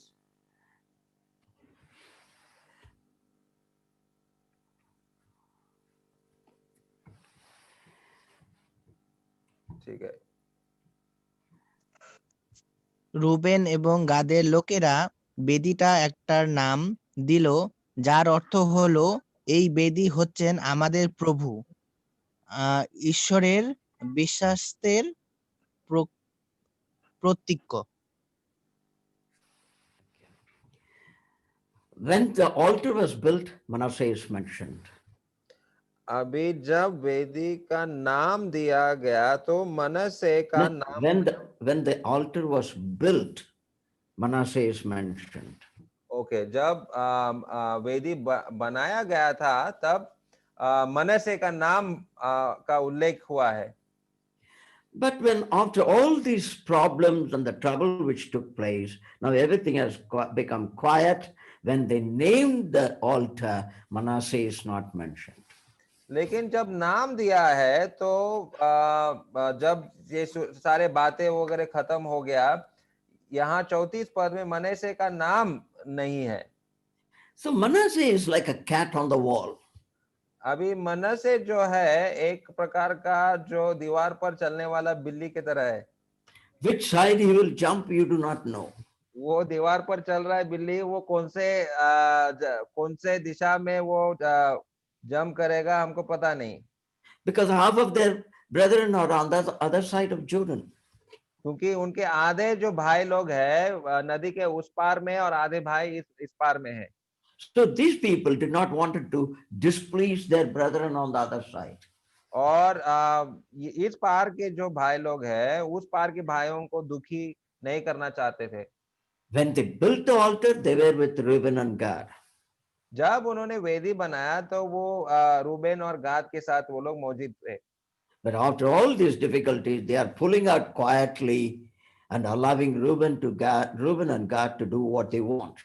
Speaker 2: ठीक है।
Speaker 4: রুবেন এবং গাদের লোকেরা বেদিটা একটার নাম দিল, যার অর্থ হলো এই বেদি হচ্ছেন আমাদের প্রভু, ঈশ্বরের বিশ্বাসের প্রতীক।
Speaker 3: When the altar was built, Manasseh is mentioned.
Speaker 2: अभी जब वेदी का नाम दिया गया तो मनसे का
Speaker 3: No,
Speaker 2: नाम
Speaker 3: when the altar was built, Manasseh is mentioned.
Speaker 2: Okay, जब वेदी बनाया गया था तब मनसे का नाम का उल्लेख हुआ है।
Speaker 3: But when after all these problems and the trouble which took place, now everything has become quiet. When they named the altar, Manasseh is not mentioned.
Speaker 2: लेकिन जब नाम दिया है तो जब ये सारे बातें वगैरह खत्म हो गया, यहाँ 34 पद में मनसे का नाम नहीं है।
Speaker 3: So Manasseh is like a cat on the wall.
Speaker 2: अभी मनसे जो है एक प्रकार का जो दीवार पर चलने वाला बिल्ली की तरह है।
Speaker 3: Which side he will jump, you do not know.
Speaker 2: वो दीवार पर चल रहा है बिल्ली, वो कौन से दिशा में वो जंप करेगा हमको पता नहीं,
Speaker 3: Because half of their brethren are on the other side of Jordan.
Speaker 2: क्योंकि उनके आधे जो भाई लोग हैं नदी के उस पार में और आधे भाई इस पार में है।
Speaker 3: So these people did not want to displease their brethren on the other side.
Speaker 2: और इस पार के जो भाई लोग हैं उस पार के भाइयों को दुखी नहीं करना चाहते थे।
Speaker 3: When they built the altar, they were with Reuben and Gad.
Speaker 2: जब उन्होंने वेदी बनाया तो वो रूबेन और गाद के साथ वो लोग मौजूद थे।
Speaker 3: But after all these difficulties, they are pulling out quietly and allowing Reuben and Gad to do what they want.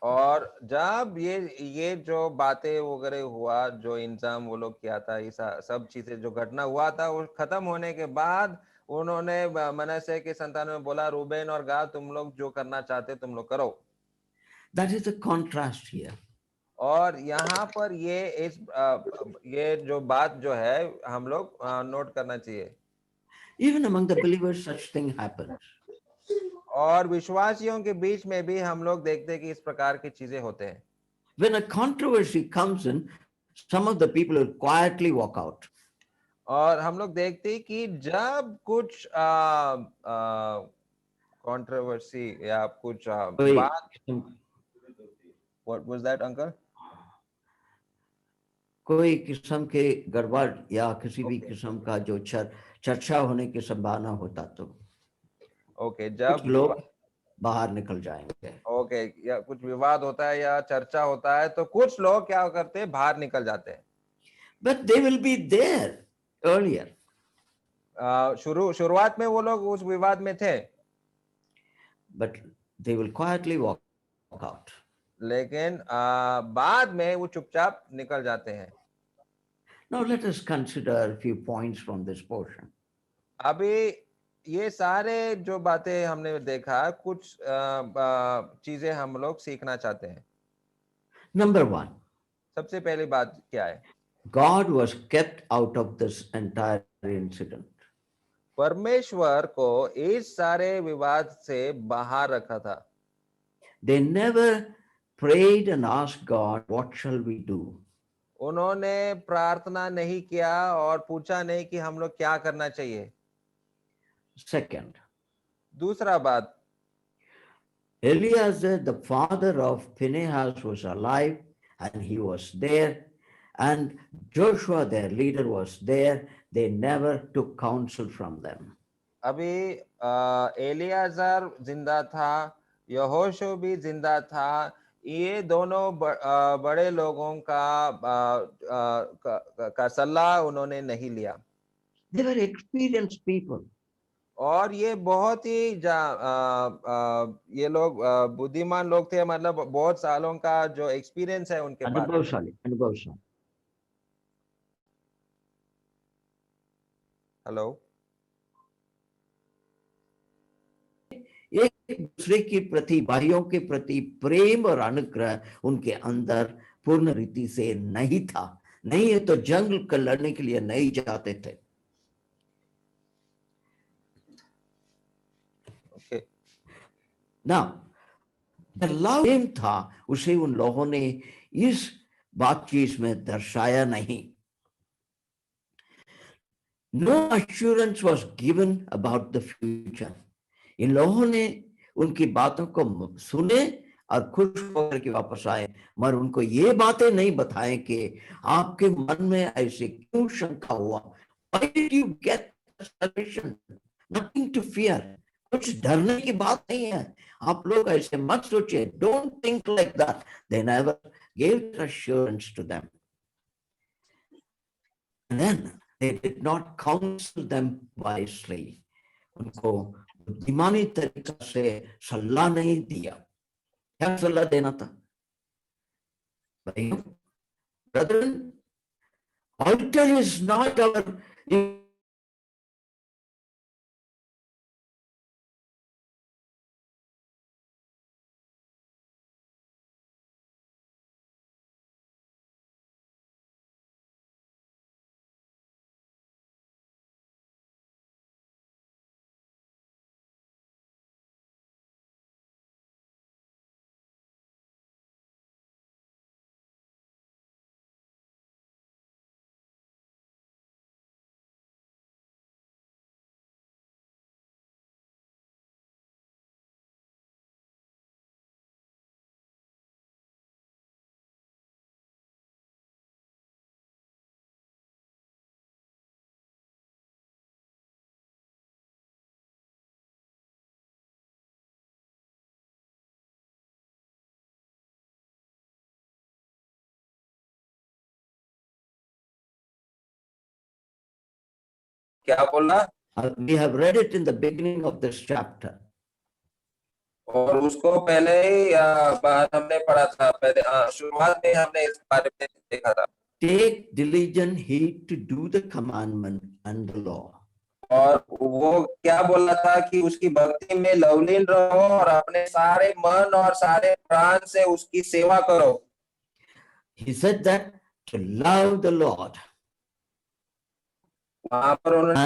Speaker 2: और जब ये जो बातें वगैरह हुआ, जो इंतजाम वो लोग किया था, ये सब चीजें जो घटना हुआ था वो खत्म होने के बाद उन्होंने मनसे के संतानों में बोला, रूबेन और गाद तुम लोग जो करना चाहते तुम लोग करो।
Speaker 3: That is the contrast here.
Speaker 2: और यहाँ पर ये जो बात जो है हम लोग नोट करना चाहिए।
Speaker 3: Even among the believers, such thing happens.
Speaker 2: और विश्वासियों के बीच में भी हम लोग देखते हैं कि इस प्रकार की चीजें होते हैं।
Speaker 3: When a controversy comes in, some of the people will quietly walk out.
Speaker 2: और हम लोग देखते हैं कि जब कुछ कंट्रोवर्सी या कुछ बात, what was that uncle?
Speaker 3: कोई किस्म के गड़बड़ या किसी भी किस्म का जो चर्चा होने की संभावना होता तो
Speaker 2: ओके,
Speaker 3: कुछ
Speaker 2: जब
Speaker 3: लोग बाहर निकल जाएंगे।
Speaker 2: ओके, या कुछ विवाद होता है या चर्चा होता है तो कुछ लोग क्या करते हैं, बाहर निकल जाते हैं।
Speaker 3: But they will be there earlier.
Speaker 2: शुरुआत में वो लोग उस विवाद में थे,
Speaker 3: But they will quietly walk out.
Speaker 2: लेकिन बाद में वो चुपचाप निकल जाते हैं।
Speaker 3: Now let us consider a few points from this portion.
Speaker 2: अभी ये सारे जो बातें हमने देखा, कुछ चीजें हम लोग सीखना चाहते हैं।
Speaker 3: Number 1,
Speaker 2: सबसे पहली बात क्या है?
Speaker 3: God was kept out of this entire incident.
Speaker 2: परमेश्वर को इस सारे विवाद से बाहर रखा था।
Speaker 3: They never prayed and asked God, what shall we do?
Speaker 2: उन्होंने प्रार्थना नहीं किया और पूछा नहीं कि हम लोग क्या करना चाहिए।
Speaker 3: Second,
Speaker 2: दूसरा बात,
Speaker 3: Eleazar, the father of Phinehas, was alive and he was there, and Joshua, their leader, was there. They never took counsel from them.
Speaker 2: अभी एलियाजर जिंदा था, यहोशू भी जिंदा था, ये दोनों बड़े लोगों का सलाह उन्होंने नहीं लिया।
Speaker 3: They were experienced people.
Speaker 2: और ये बहुत ही ये लोग बुद्धिमान लोग थे, मतलब बहुत सालों का जो एक्सपीरियंस है उनके पास।
Speaker 3: अनुभवशाली।
Speaker 2: हेलो,
Speaker 3: एक दूसरे के प्रति, भाइयों के प्रति प्रेम और अनुग्रह उनके अंदर पूर्ण रीति से नहीं था। नहीं है तो जंग कर लड़ने के लिए नहीं जाते थे।
Speaker 2: Okay.
Speaker 3: Now, लव प्रेम था उसे उन लोगों ने इस बातचीत में दर्शाया नहीं. No assurance was given about the future. इन लोगों ने उनकी बातों को सुने और खुश होकर के वापस आए, मगर उनको ये बातें नहीं बताएं कि आपके मन में ऐसे क्यों शंका हुआ. Why did you get salvation? Nothing to fear. कुछ डरने की बात नहीं है. आप लोग ऐसे मत सोचिए. Don't think like that. They never gave assurance to them. And then they did not counsel them wisely. उनको बुद्धिमानी तरीका से सलाह नहीं दिया. क्या सलाह देना था? भाइयों, brethren, altar is not our
Speaker 2: क्या बोला?
Speaker 3: we have read it in the beginning of this chapter.
Speaker 2: और उसको पहले ही बात हमने पढ़ा था. पहले शुरुआत में हमने इस बारे में देखा था.
Speaker 3: Take diligent heed to do the commandment and the law.
Speaker 2: और वो क्या बोला था कि उसकी भक्ति में लवलीन रहो और अपने सारे मन और सारे प्राण से उसकी सेवा करो.
Speaker 3: He said that to love the Lord
Speaker 2: वहां पर उन्होंने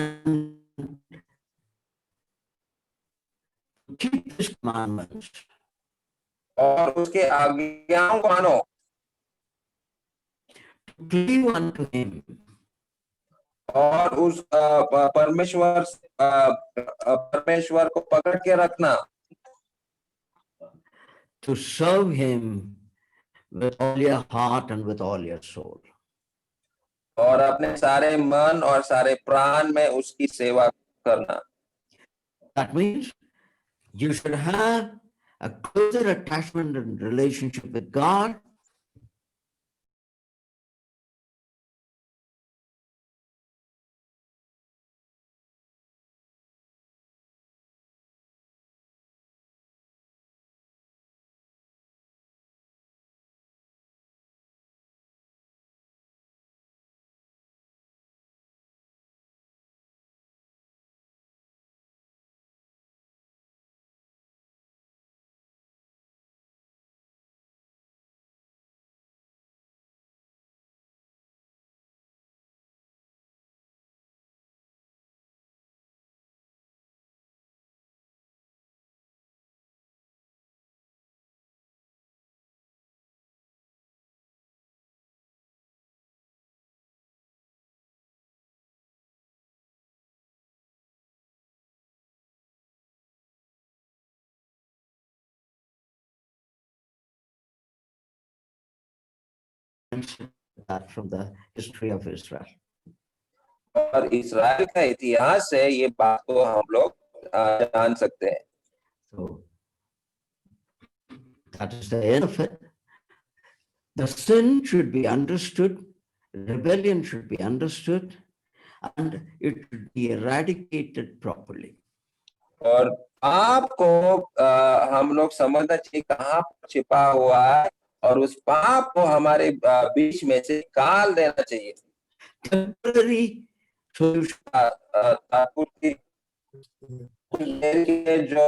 Speaker 3: and keep his commandments.
Speaker 2: और उसके आज्ञाओं को मानो.
Speaker 3: Cleave unto him.
Speaker 2: और उस परमेश्वर को पकड़ के रखना.
Speaker 3: To serve him with all your heart and with all your soul.
Speaker 2: और अपने सारे मन और सारे प्राण में उसकी सेवा करना.
Speaker 3: That means you should have a closer attachment and relationship with God. That from the history of Israel.
Speaker 2: और इस्राएल का इतिहास से ये बात को हम लोग जान सकते हैं.
Speaker 3: So that is the end of it. The sin should be understood, rebellion should be understood, and it should be eradicated properly.
Speaker 2: और पाप को हम लोग समझना चाहिए कहाँ पर छिपा हुआ है और उस पाप को हमारे बीच में से निकाल देना चाहिए.
Speaker 3: Temporary solution.
Speaker 2: जो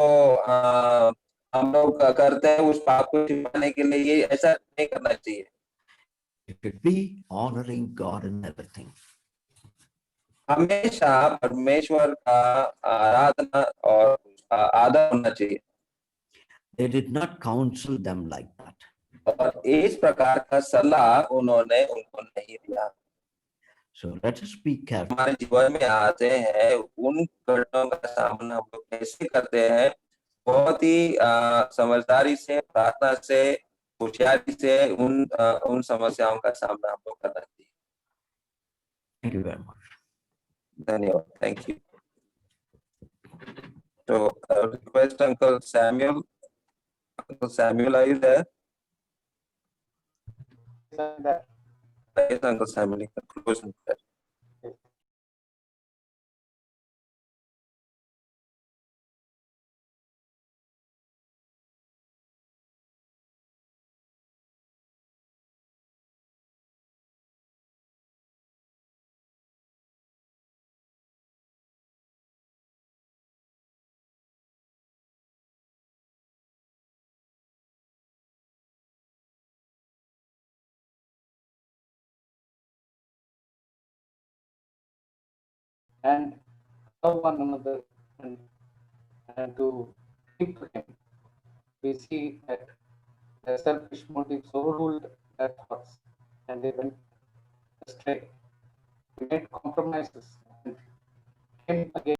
Speaker 2: हम लोग करते हैं उस पाप को छिपाने के लिए ये ऐसा नहीं करना चाहिए.
Speaker 3: It should be honoring God in everything.
Speaker 2: हमेशा परमेश्वर का आराधना और आदर होना चाहिए.
Speaker 3: They did not counsel them like that.
Speaker 2: और इस प्रकार का सलाह उन्होंने उनको नहीं दिया।
Speaker 3: So let us be careful.
Speaker 2: हमारे जीवन में आते हैं उन घटनाओं का सामना हम लोग कैसे करते हैं, बहुत ही समझदारी से, प्रार्थना से, होशियारी से उन समस्याओं का सामना हम लोग करना चाहिए।
Speaker 3: Thank you very much.
Speaker 2: धन्यवाद, थैंक यू। तो request uncle Samuel, are you there? Yes, Uncle Samuel, you can close in prayer.
Speaker 6: And love one another and to keep to him. We see that the selfish motives overruled their thoughts and they went astray. They made compromises and came again.